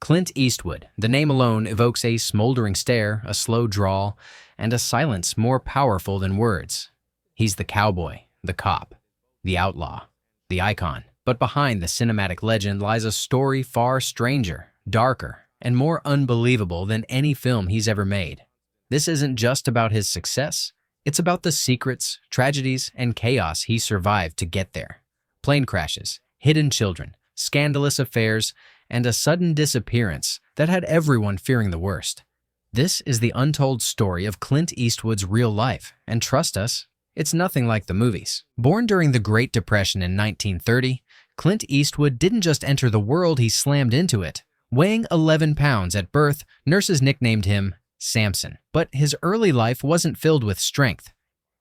Clint Eastwood. The name alone evokes a smoldering stare, a slow drawl, and a silence more powerful than words. He's the cowboy, the cop, the outlaw, the icon. But behind the cinematic legend lies a story far stranger, darker, and more unbelievable than any film he's ever made. This isn't just about his success. It's about the secrets, tragedies, and chaos he survived to get there. Plane crashes, hidden children, scandalous affairs, and a sudden disappearance that had everyone fearing the worst. This is the untold story of Clint Eastwood's real life, and trust us, it's nothing like the movies. Born during the Great Depression in 1930, Clint Eastwood didn't just enter the world, he slammed into it. Weighing 11 pounds at birth, nurses nicknamed him Samson. But his early life wasn't filled with strength.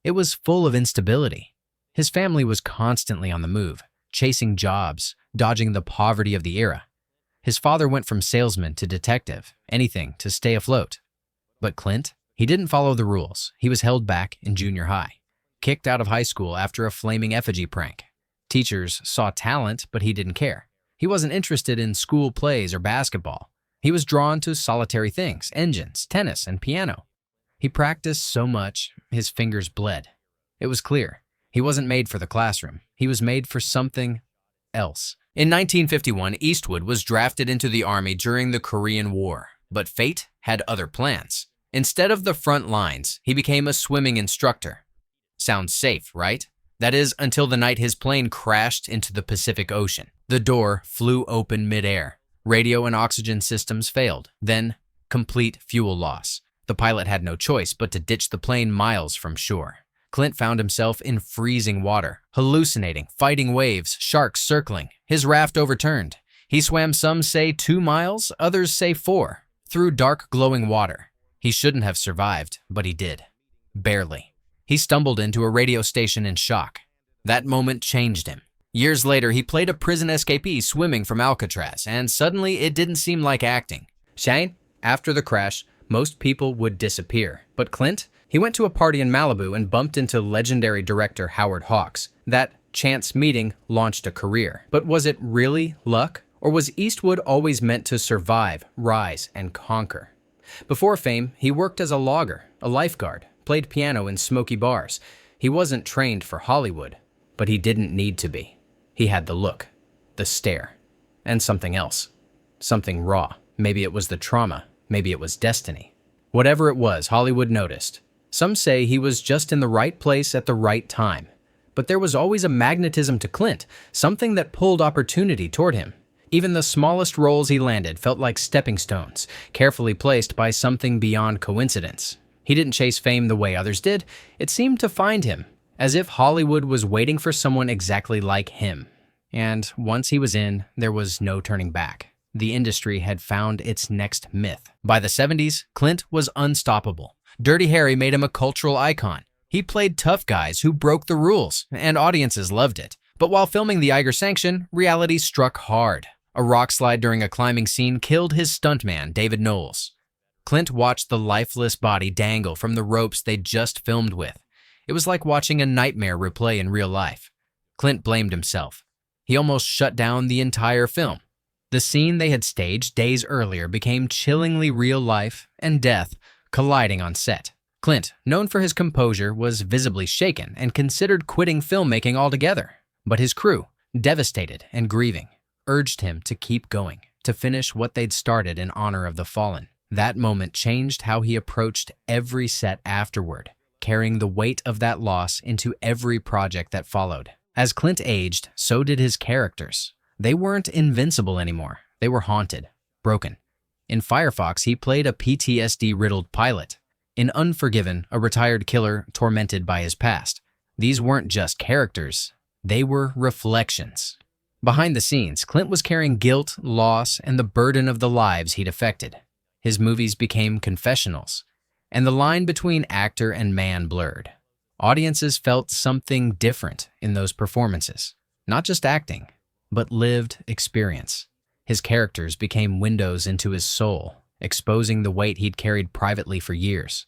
It was full of instability. His family was constantly on the move, chasing jobs, dodging the poverty of the era. His father went from salesman to detective, anything to stay afloat. But Clint, he didn't follow the rules. He was held back in junior high, kicked out of high school after a flaming effigy prank. Teachers saw talent, but he didn't care. He wasn't interested in school plays or basketball. He was drawn to solitary things, engines, tennis, and piano. He practiced so much, his fingers bled. It was clear. He wasn't made for the classroom. He was made for something else. In 1951, Eastwood was drafted into the Army during the Korean War, but fate had other plans. Instead of the front lines, he became a swimming instructor. Sounds safe, right? That is, until the night his plane crashed into the Pacific Ocean. The door flew open midair. Radio and oxygen systems failed. Then, complete fuel loss. The pilot had no choice but to ditch the plane miles from shore. Clint found himself in freezing water, hallucinating, fighting waves, sharks circling. His raft overturned. He swam, some say 2 miles, others say 4, through dark glowing water. He shouldn't have survived, but he did. Barely. He stumbled into a radio station in shock. That moment changed him. Years later, he played a prison escapee swimming from Alcatraz, and suddenly it didn't seem like acting. Shane, after the crash, most people would disappear. But Clint? He went to a party in Malibu and bumped into legendary director Howard Hawks. That chance meeting launched a career. But was it really luck? Or was Eastwood always meant to survive, rise, and conquer? Before fame, he worked as a logger, a lifeguard, played piano in smoky bars. He wasn't trained for Hollywood, but he didn't need to be. He had the look, the stare, and something else. Something raw. Maybe it was the trauma. Maybe it was destiny. Whatever it was, Hollywood noticed. Some say he was just in the right place at the right time. But there was always a magnetism to Clint, something that pulled opportunity toward him. Even the smallest roles he landed felt like stepping stones, carefully placed by something beyond coincidence. He didn't chase fame the way others did. It seemed to find him, as if Hollywood was waiting for someone exactly like him. And once he was in, there was no turning back. The industry had found its next myth. By the 70s, Clint was unstoppable. Dirty Harry made him a cultural icon. He played tough guys who broke the rules, and audiences loved it. But while filming The Eiger Sanction, reality struck hard. A rock slide during a climbing scene killed his stuntman, David Knowles. Clint watched the lifeless body dangle from the ropes they'd just filmed with. It was like watching a nightmare replay in real life. Clint blamed himself. He almost shut down the entire film. The scene they had staged days earlier became chillingly real life and death colliding on set. Clint, known for his composure, was visibly shaken and considered quitting filmmaking altogether. But his crew, devastated and grieving, urged him to keep going, to finish what they'd started in honor of the fallen. That moment changed how he approached every set afterward, carrying the weight of that loss into every project that followed. As Clint aged, so did his characters. They weren't invincible anymore. They were haunted, broken. In Firefox, he played a PTSD-riddled pilot. In Unforgiven, a retired killer tormented by his past. These weren't just characters. They were reflections. Behind the scenes, Clint was carrying guilt, loss, and the burden of the lives he'd affected. His movies became confessionals, and the line between actor and man blurred. Audiences felt something different in those performances. Not just acting, but lived experience. His characters became windows into his soul, exposing the weight he'd carried privately for years.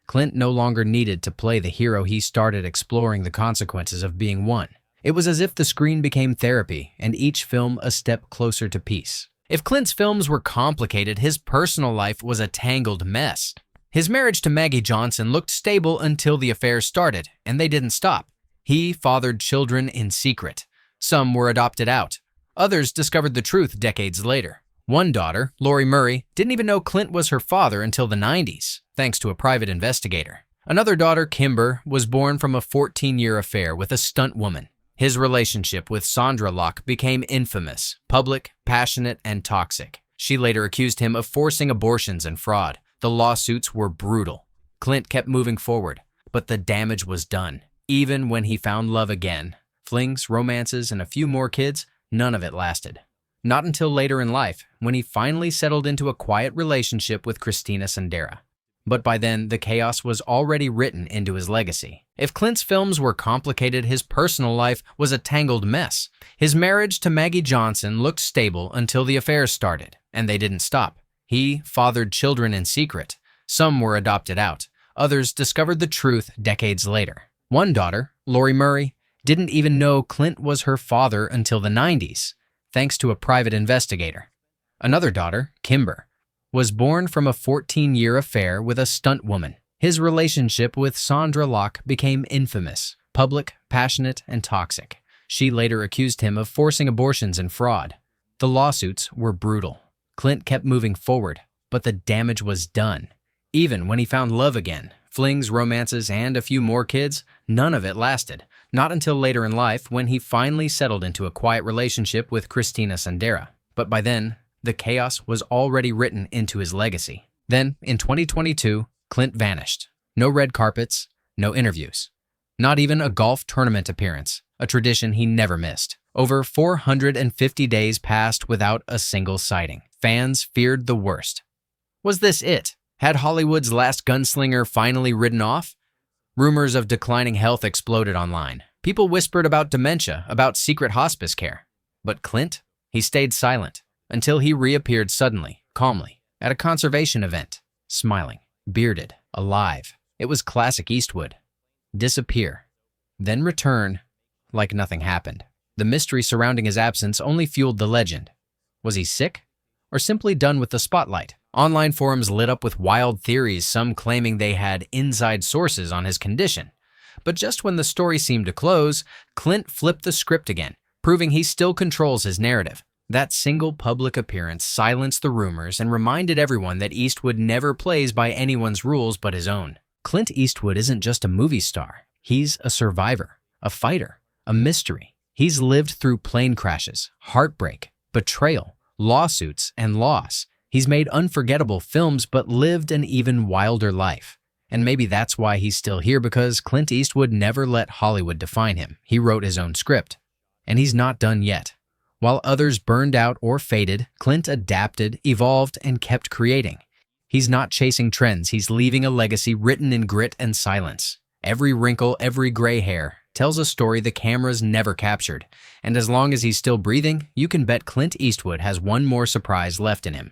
Clint no longer needed to play the hero. He started exploring the consequences of being one. It was as if the screen became therapy and each film a step closer to peace. If Clint's films were complicated, his personal life was a tangled mess. His marriage to Maggie Johnson looked stable until the affair started, and they didn't stop. He fathered children in secret. Some were adopted out. Others discovered the truth decades later. One daughter, Lori Murray, didn't even know Clint was her father until the 90s, thanks to a private investigator. Another daughter, Kimber, was born from a 14-year affair with a stunt woman. His relationship with Sandra Locke became infamous, public, passionate, and toxic. She later accused him of forcing abortions and fraud. The lawsuits were brutal. Clint kept moving forward, but the damage was done. Even when he found love again, flings, romances, and a few more kids, none of it lasted. Not until later in life, when he finally settled into a quiet relationship with Christina Sandera. But by then, the chaos was already written into his legacy. If Clint's films were complicated, his personal life was a tangled mess. His marriage to Maggie Johnson looked stable until the affairs started, and they didn't stop. He fathered children in secret. Some were adopted out. Others discovered the truth decades later. One daughter, Lori Murray, didn't even know Clint was her father until the 90s, thanks to a private investigator. Another daughter, Kimber, was born from a 14-year affair with a stunt woman. His relationship with Sandra Locke became infamous, public, passionate, and toxic. She later accused him of forcing abortions and fraud. The lawsuits were brutal. Clint kept moving forward, but the damage was done. Even when he found love again, flings, romances, and a few more kids, none of it lasted. Not until later in life, when he finally settled into a quiet relationship with Christina Sandera. But by then, the chaos was already written into his legacy. Then, in 2022, Clint vanished. No red carpets, no interviews. Not even a golf tournament appearance, a tradition he never missed. Over 450 days passed without a single sighting. Fans feared the worst. Was this it? Had Hollywood's last gunslinger finally ridden off? Rumors of declining health exploded online. People whispered about dementia, about secret hospice care. But Clint? He stayed silent until he reappeared suddenly, calmly, at a conservation event, smiling, bearded, alive. It was classic Eastwood. Disappear, then return like nothing happened. The mystery surrounding his absence only fueled the legend. Was he sick? Or simply done with the spotlight? Online forums lit up with wild theories, some claiming they had inside sources on his condition. But just when the story seemed to close, Clint flipped the script again, proving he still controls his narrative. That single public appearance silenced the rumors and reminded everyone that Eastwood never plays by anyone's rules but his own. Clint Eastwood isn't just a movie star. He's a survivor, a fighter, a mystery. He's lived through plane crashes, heartbreak, betrayal, lawsuits, and loss. He's made unforgettable films but lived an even wilder life. And maybe that's why he's still here, because Clint Eastwood never let Hollywood define him. He wrote his own script. And he's not done yet. While others burned out or faded, Clint adapted, evolved, and kept creating. He's not chasing trends. He's leaving a legacy written in grit and silence. Every wrinkle, every gray hair tells a story the cameras never captured. And as long as he's still breathing, you can bet Clint Eastwood has one more surprise left in him.